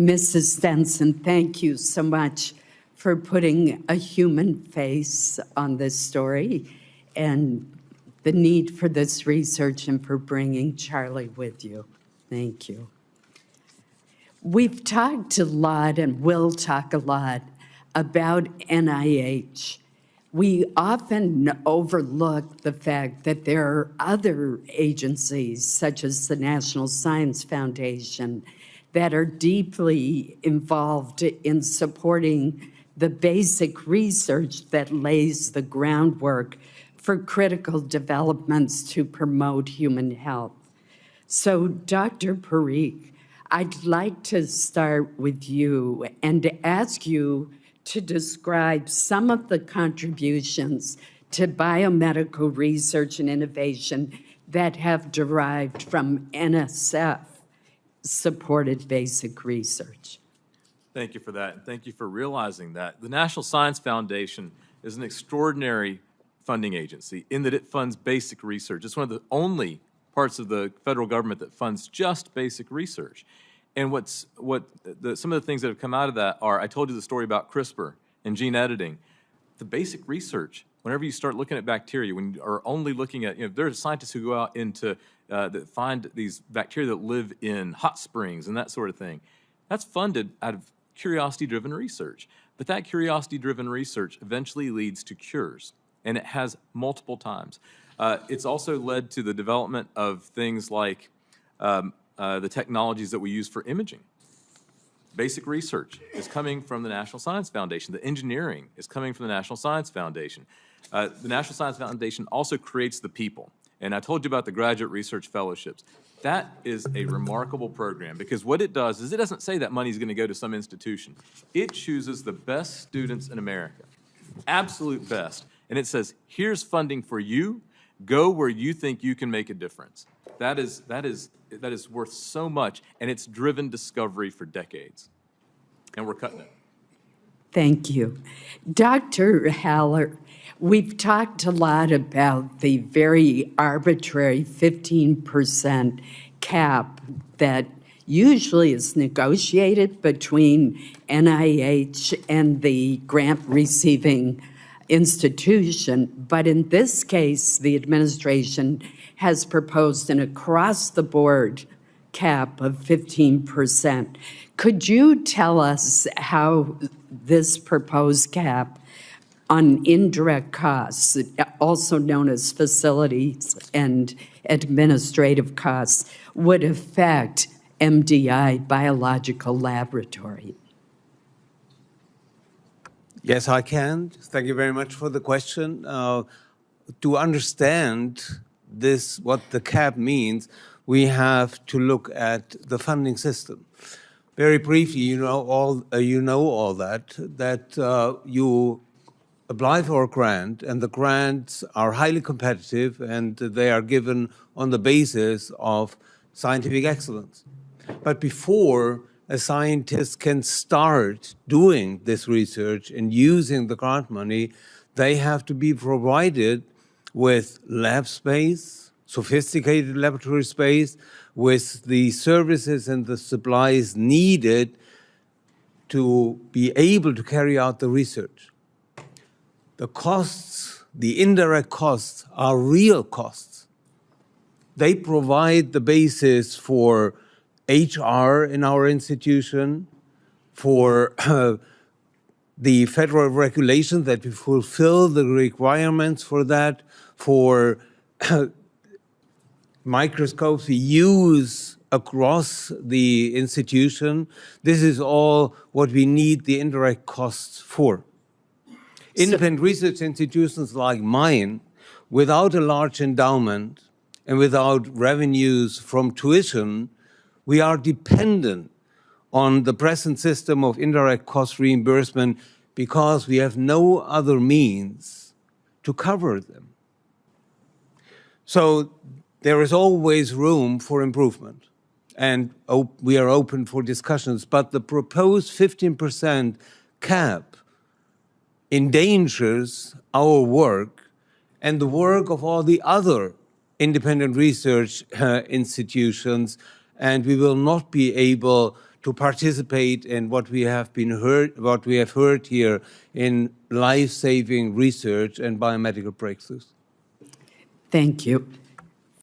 Mrs. Stenson, thank you so much for putting a human face on this story and the need for this research and for bringing Charlie with you. Thank you. We've talked a lot and will talk a lot about NIH. We often overlook the fact that there are other agencies, such as the National Science Foundation, that are deeply involved in supporting the basic research that lays the groundwork for critical developments to promote human health. So, Dr. Parikh, I'd like to start with you and ask you to describe some of the contributions to biomedical research and innovation that have derived from NSF-supported basic research. Thank you for that, and thank you for realizing that. The National Science Foundation is an extraordinary funding agency in that it funds basic research. It's one of the only parts of the federal government that funds just basic research. And some of the things that have come out of that are, I told you the story about CRISPR and gene editing. The basic research, whenever you start looking at bacteria, when you are only looking at, there are scientists who go out into, that find these bacteria that live in hot springs and that sort of thing. That's funded out of curiosity-driven research. But that curiosity-driven research eventually leads to cures, and it has multiple times. It's also led to the development of things like the technologies that we use for imaging. Basic research is coming from the National Science Foundation. The engineering is coming from the National Science Foundation. The National Science Foundation also creates the people. And I told you about the graduate research fellowships. That is a remarkable program because what it does is it doesn't say that money is going to go to some institution. It chooses the best students in America, absolute best. And it says, here's funding for you. Go where you think you can make a difference. That is worth so much, and it's driven discovery for decades. And we're cutting it. Thank you. Dr. Haller, we've talked a lot about the very arbitrary 15% cap that usually is negotiated between NIH and the grant-receiving institution, but in this case, the administration has proposed an across-the-board cap of 15%. Could you tell us how this proposed cap on indirect costs, also known as facilities and administrative costs, would affect MDI Biological Laboratory? Yes, I can. Thank you very much for the question. To understand this, what the cap means, we have to look at the funding system. Very briefly, you know all that you apply for a grant, and the grants are highly competitive, and they are given on the basis of scientific excellence. But before a scientist can start doing this research and using the grant money, they have to be provided with lab space, sophisticated laboratory space, with the services and the supplies needed to be able to carry out the research. The costs, the indirect costs, are real costs. They provide the basis for HR in our institution, for the federal regulation that we fulfill the requirements for that, for microscopes we use across the institution. This is all what we need the indirect costs for. Independent research institutions like mine, without a large endowment and without revenues from tuition, we are dependent on the present system of indirect cost reimbursement because we have no other means to cover them. So there is always room for improvement, and we are open for discussions, but the proposed 15% cap endangers our work and the work of all the other independent research institutions, and we will not be able to participate in what we have heard here in life-saving research and biomedical breakthroughs. Thank you.